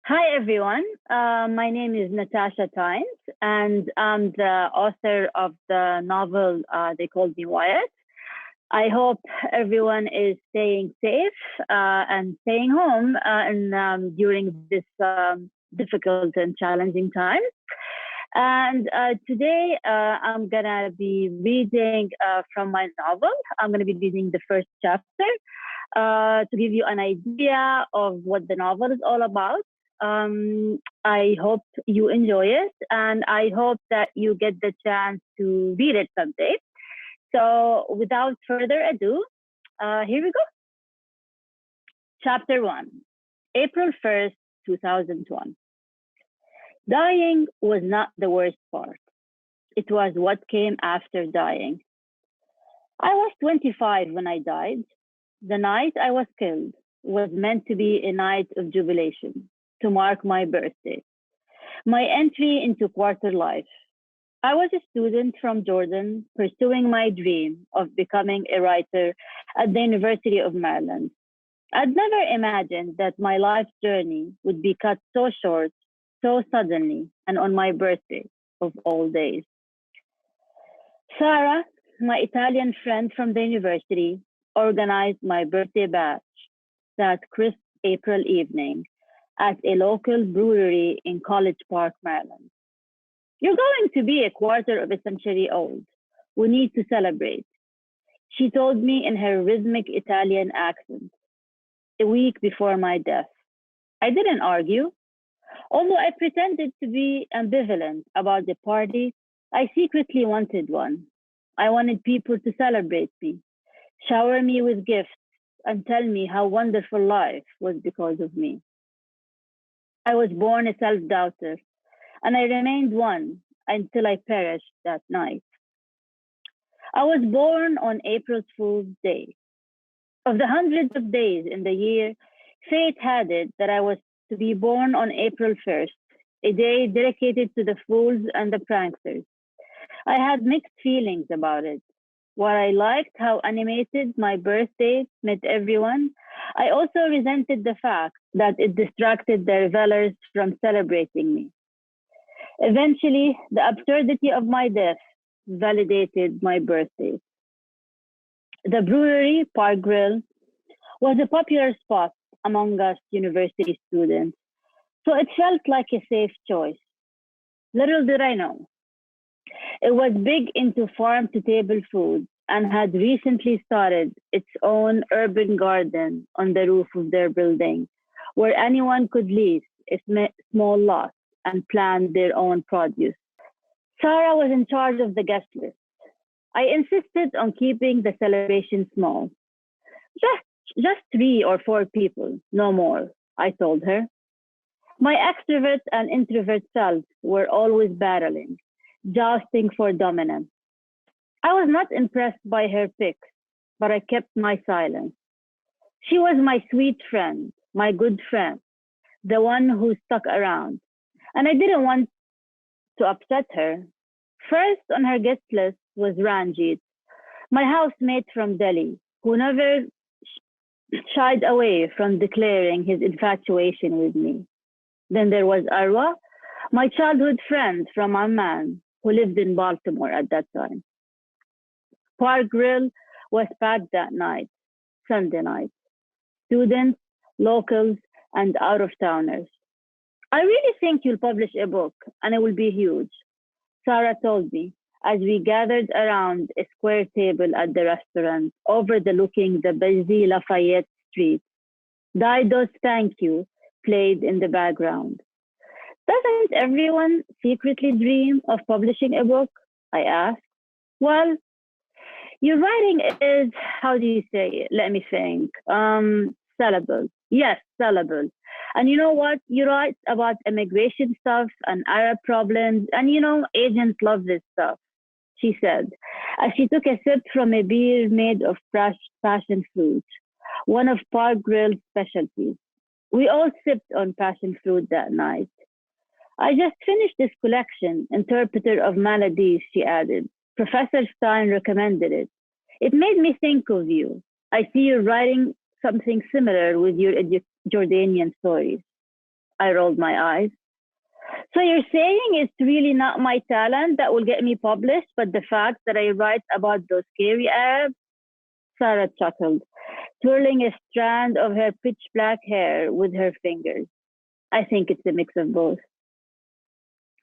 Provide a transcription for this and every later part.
Hi, everyone. My name is Natasha Tynes, and I'm the author of the novel They Called Me Wyatt. I hope everyone is staying safe and staying home during this difficult and challenging time. And today I'm going to be reading from my novel. I'm going to be reading the first chapter to give you an idea of what the novel is all about. I hope you enjoy it, and I hope that you get the chance to read it someday. So, without further ado, here we go. Chapter 1, April 1st, 2001. Dying was not the worst part, it was what came after dying. I was 25 when I died. The night I was killed was meant to be a night of jubilation to mark my birthday, my entry into quarter life. I was a student from Jordan pursuing my dream of becoming a writer at the University of Maryland. I'd never imagined that my life journey would be cut so short, so suddenly, and on my birthday of all days. Sarah, my Italian friend from the university, organized my birthday bash that crisp April evening at a local brewery in College Park, Maryland. You're going to be a quarter of a century old. We need to celebrate, she told me in her rhythmic Italian accent, a week before my death. I didn't argue. Although I pretended to be ambivalent about the party, I secretly wanted one. I wanted people to celebrate me, shower me with gifts, and tell me how wonderful life was because of me. I was born a self doubter, and I remained one until I perished that night. I was born on April Fool's Day. Of the hundreds of days in the year, fate had it that I was to be born on April 1st, a day dedicated to the fools and the pranksters. I had mixed feelings about it. While I liked how animated my birthday made everyone, I also resented the fact that it distracted the revelers from celebrating me. Eventually, the absurdity of my death validated my birthday. The brewery, Park Grill, was a popular spot among us university students, so it felt like a safe choice. Little did I know, it was big into farm to table food and had recently started its own urban garden on the roof of their building, where anyone could lease a small lot and plant their own produce. Sarah was in charge of the guest list. I insisted on keeping the celebration small. Just 3 or 4 people, no more, I told her. My extrovert and introvert selves were always battling, jousting for dominance. I was not impressed by her picks, but I kept my silence. She was my sweet friend, my good friend, the one who stuck around, and I didn't want to upset her. First on her guest list was Ranjit, my housemate from Delhi, who never shied away from declaring his infatuation with me. Then there was Arwa, my childhood friend from Amman, who lived in Baltimore at that time. Park Grill was packed that night, Sunday night. Students, locals, and out of towners. I really think you'll publish a book, and it will be huge, Sarah told me as we gathered around a square table at the restaurant overlooking the busy Lafayette Street. Dido's Thank You played in the background. Doesn't everyone secretly dream of publishing a book? I asked. Well, your writing is, how do you say it? Let me think. Sellable. Yes, sellable. And you know what? You write about immigration stuff and Arab problems, and agents love this stuff, she said, as she took a sip from a beer made of passion fruit, one of Park Grill's specialties. We all sipped on passion fruit that night. I just finished this collection, Interpreter of Maladies, she added. Professor Stein recommended it. It made me think of you. I see you're writing something similar with your Jordanian stories. I rolled my eyes. So you're saying it's really not my talent that will get me published, but the fact that I write about those scary Arabs? Sarah chuckled, twirling a strand of her pitch black hair with her fingers. I think it's a mix of both.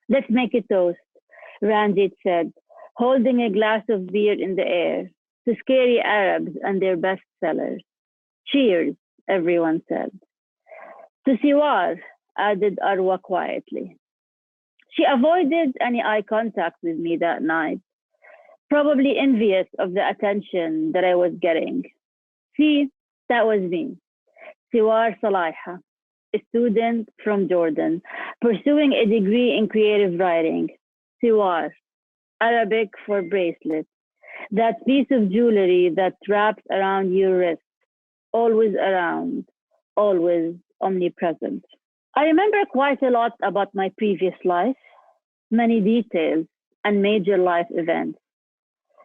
Let's make a toast, Ranjit said, holding a glass of beer in the air, to scary Arabs and their bestsellers. Cheers, everyone said. To Siwar, added Arwa quietly. She avoided any eye contact with me that night, probably envious of the attention that I was getting. See, that was me, Siwar Salaiha, a student from Jordan, pursuing a degree in creative writing. Siwar, Arabic for bracelet, that piece of jewelry that wraps around your wrist, always around, always omnipresent. I remember quite a lot about my previous life, many details and major life events.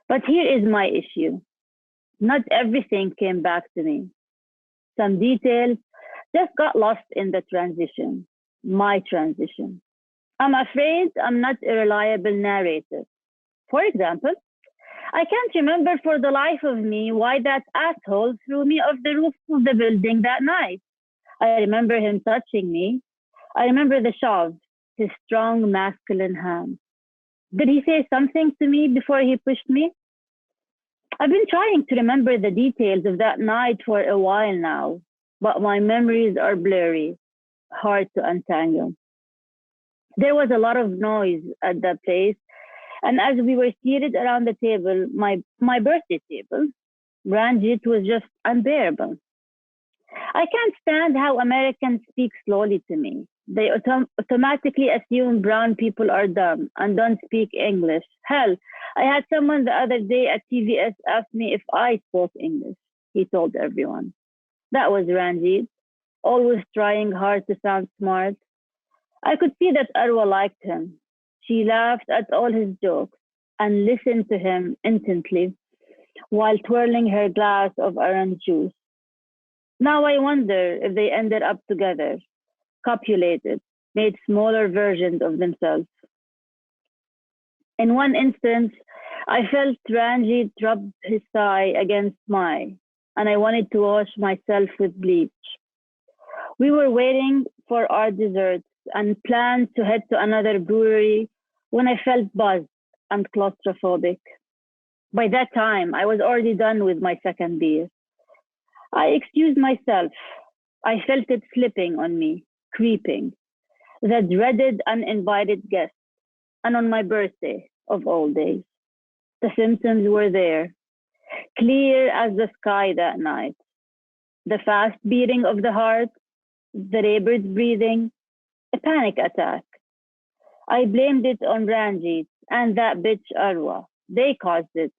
But here is my issue. Not everything came back to me. Some details just got lost in the transition, my transition. I'm afraid I'm not a reliable narrator. For example, I can't remember for the life of me why that asshole threw me off the roof of the building that night. I remember him touching me. I remember the shove, his strong masculine hand. Did he say something to me before he pushed me? I've been trying to remember the details of that night for a while now, but my memories are blurry, hard to untangle. There was a lot of noise at that place, and as we were seated around the table, my birthday table, Ranjit was just unbearable. I can't stand how Americans speak slowly to me. They automatically assume brown people are dumb and don't speak English. Hell, I had someone the other day at TVS ask me if I spoke English. He told everyone. That was Ranjit, always trying hard to sound smart. I could see that Arwa liked him. She laughed at all his jokes and listened to him intently while twirling her glass of orange juice. Now I wonder if they ended up together, copulated, made smaller versions of themselves. In one instance, I felt Ranjit rub his thigh against mine, and I wanted to wash myself with bleach. We were waiting for our desserts and planned to head to another brewery when I felt buzzed and claustrophobic. By that time, I was already done with my second beer. I excused myself. I felt it slipping on me, creeping, the dreaded uninvited guest, and on my birthday of all days. The symptoms were there, clear as the sky that night. The fast beating of the heart, the labored breathing, a panic attack. I blamed it on Ranjit and that bitch Arwa. They caused it.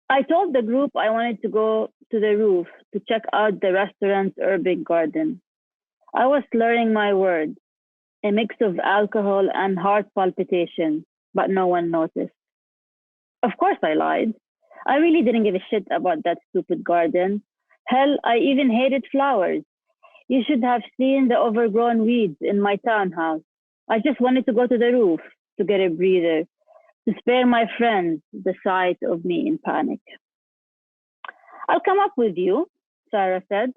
I told the group I wanted to go to the roof to check out the restaurant's urban garden. I was slurring my words, a mix of alcohol and heart palpitation, but no one noticed. Of course I lied. I really didn't give a shit about that stupid garden. Hell, I even hated flowers. You should have seen the overgrown weeds in my townhouse. I just wanted to go to the roof to get a breather, to spare my friends the sight of me in panic. I'll come up with you, Sarah said,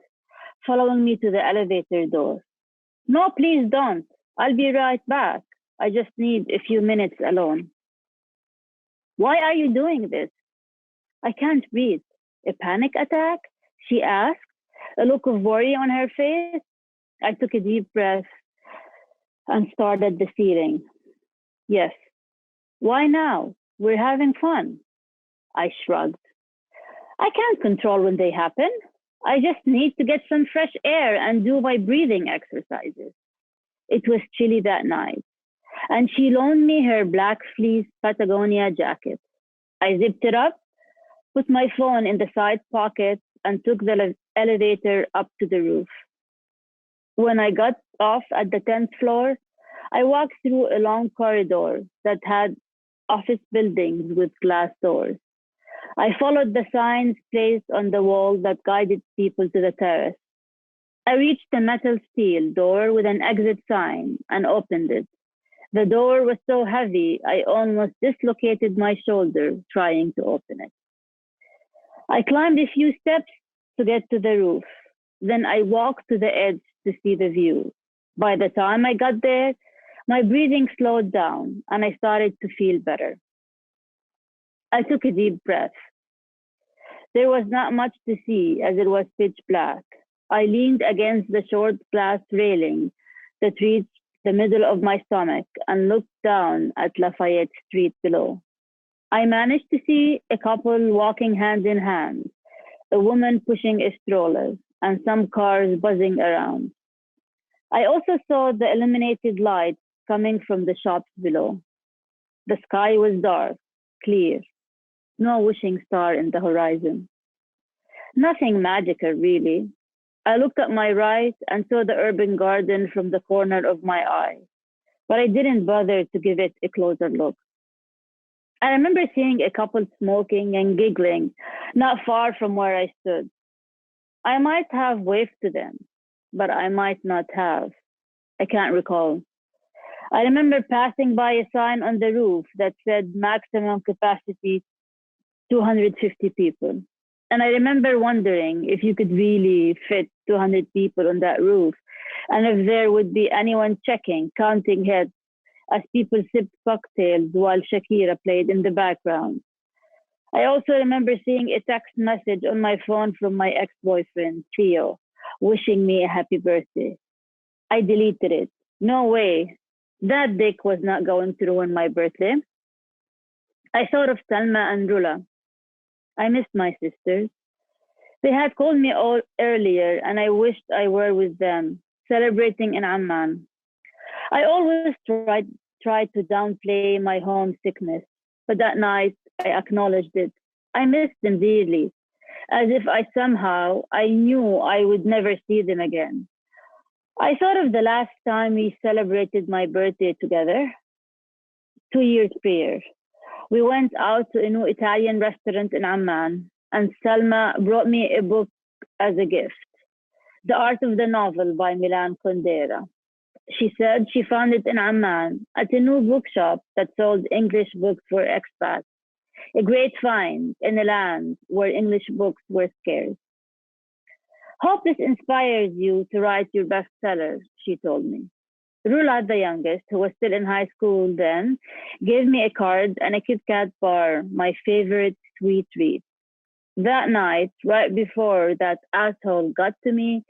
following me to the elevator door. No, please don't. I'll be right back. I just need a few minutes alone. Why are you doing this? I can't breathe. A panic attack? She asked, a look of worry on her face. I took a deep breath and stared at the ceiling. Yes. Why now? We're having fun. I shrugged. I can't control when they happen. I just need to get some fresh air and do my breathing exercises. It was chilly that night, and she loaned me her black fleece Patagonia jacket. I zipped it up, put my phone in the side pocket, and took the elevator up to the roof. When I got off at the 10th floor, I walked through a long corridor that had office buildings with glass doors. I followed the signs placed on the wall that guided people to the terrace. I reached the metal steel door with an exit sign and opened it. The door was so heavy, I almost dislocated my shoulder trying to open it. I climbed a few steps to get to the roof. Then I walked to the edge to see the view. By the time I got there, my breathing slowed down and I started to feel better. I took a deep breath. There was not much to see as it was pitch black. I leaned against the short glass railing that reached the middle of my stomach and looked down at Lafayette Street below. I managed to see a couple walking hand in hand, a woman pushing a stroller, and some cars buzzing around. I also saw the illuminated lights coming from the shops below. The sky was dark, clear, no wishing star in the horizon. Nothing magical, really. I looked at my right and saw the urban garden from the corner of my eye, but I didn't bother to give it a closer look. I remember seeing a couple smoking and giggling not far from where I stood. I might have waved to them, but I might not have. I can't recall. I remember passing by a sign on the roof that said maximum capacity 250 people. And I remember wondering if you could really fit 200 people on that roof and if there would be anyone checking, counting heads as people sipped cocktails while Shakira played in the background. I also remember seeing a text message on my phone from my ex-boyfriend, Theo, wishing me a happy birthday. I deleted it. No way. That dick was not going to ruin my birthday. I thought of Salma and Rula. I missed my sisters. They had called me all earlier and I wished I were with them, celebrating in Amman. I always tried to downplay my homesickness, but that night I acknowledged it. I missed them dearly, as if I knew I would never see them again. I thought of the last time we celebrated my birthday together, 2 years prior. We went out to a new Italian restaurant in Amman, and Selma brought me a book as a gift, The Art of the Novel by Milan Kundera. She said she found it in Amman at a new bookshop that sold English books for expats, a great find in a land where English books were scarce. Hope this inspires you to write your bestseller, she told me. Rula, the youngest, who was still in high school then, gave me a card and a Kit Kat bar, my favorite sweet treat. That night, right before that asshole got to me,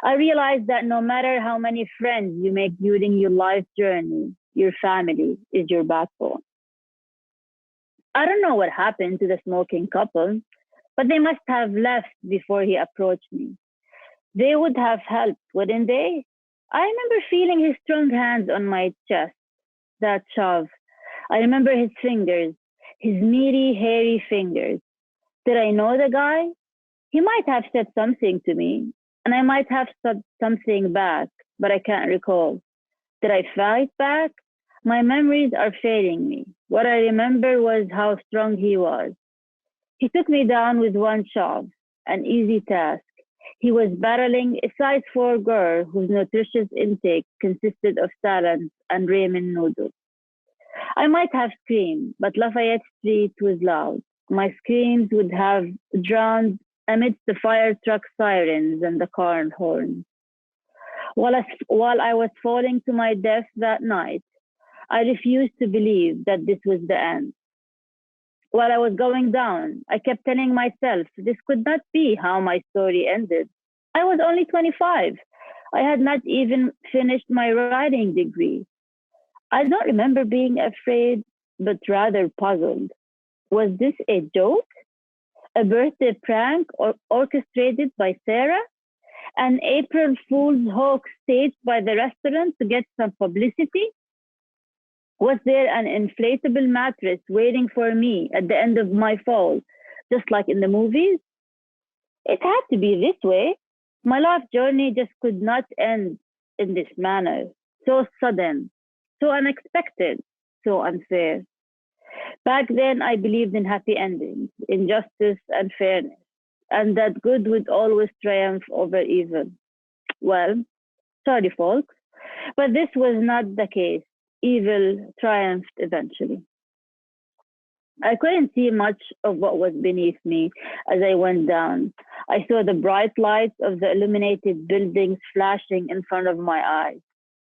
I realized that no matter how many friends you make during your life journey, your family is your backbone. I don't know what happened to the smoking couple, but they must have left before he approached me. They would have helped, wouldn't they? I remember feeling his strong hands on my chest, that shove. I remember his fingers, his meaty, hairy fingers. Did I know the guy? He might have said something to me, and I might have said something back, but I can't recall. Did I fight back? My memories are failing me. What I remember was how strong he was. He took me down with one shove, an easy task. He was battling a size 4 girl whose nutritious intake consisted of salads and ramen noodles. I might have screamed, but Lafayette Street was loud. My screams would have drowned amidst the fire truck sirens and the car horns. While I was falling to my death that night, I refused to believe that this was the end. While I was going down, I kept telling myself this could not be how my story ended. I was only 25. I had not even finished my writing degree. I don't remember being afraid, but rather puzzled. Was this a joke? A birthday prank orchestrated by Sarah? An April Fool's hoax staged by the restaurant to get some publicity? Was there an inflatable mattress waiting for me at the end of my fall, just like in the movies? It had to be this way. My life journey just could not end in this manner. So sudden, so unexpected, so unfair. Back then, I believed in happy endings, in justice and fairness, and that good would always triumph over evil. Well, sorry, folks, but this was not the case. Evil triumphed eventually. I couldn't see much of what was beneath me as I went down. I saw the bright lights of the illuminated buildings flashing in front of my eyes.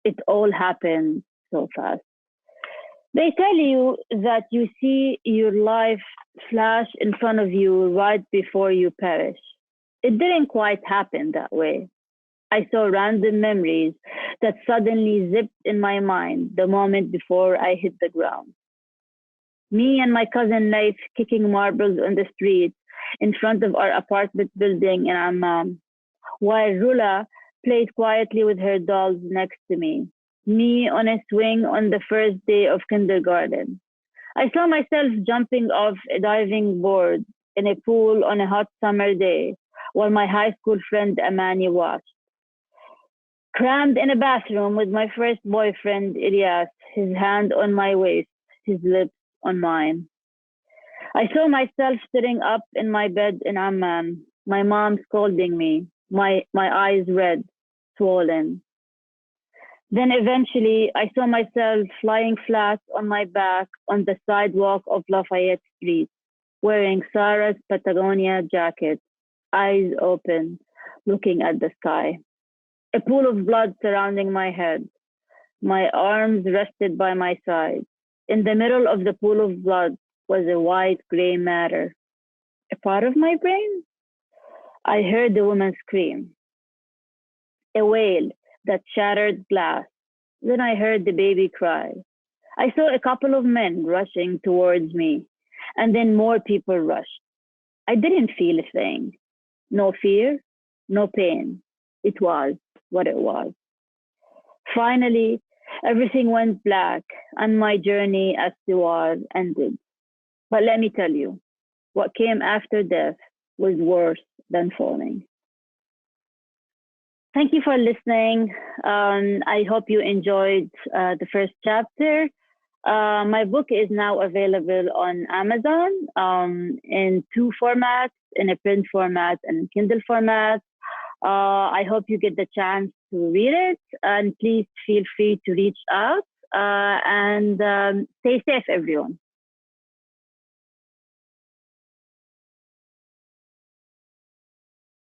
It all happened so fast. They tell you that you see your life flash in front of you right before you perish. It didn't quite happen that way. I saw random memories that suddenly zipped in my mind the moment before I hit the ground. Me and my cousin Naif kicking marbles on the street in front of our apartment building in Amman, while Rula played quietly with her dolls next to me. Me on a swing on the first day of kindergarten. I saw myself jumping off a diving board in a pool on a hot summer day while my high school friend Amani watched. Crammed in a bathroom with my first boyfriend Ilyas, his hand on my waist, his lips on mine. I saw myself sitting up in my bed in Amman, my mom scolding me, my eyes red, swollen. Then eventually, I saw myself flying flat on my back on the sidewalk of Lafayette Street, wearing Sarah's Patagonia jacket, eyes open, looking at the sky. A pool of blood surrounding my head, my arms rested by my sides. In the middle of the pool of blood was a white gray matter. A part of my brain? I heard the woman scream, a wail that shattered glass. Then I heard the baby cry. I saw a couple of men rushing towards me, and then more people rushed. I didn't feel a thing. No fear, no pain. It was what it was. Finally, everything went black, and my journey as steward ended. But let me tell you, what came after death was worse than falling. Thank you for listening. I hope you enjoyed the first chapter. My book is now available on Amazon in two formats, in a print format and Kindle format. I hope you get the chance to read it, and please feel free to reach out and stay safe, everyone.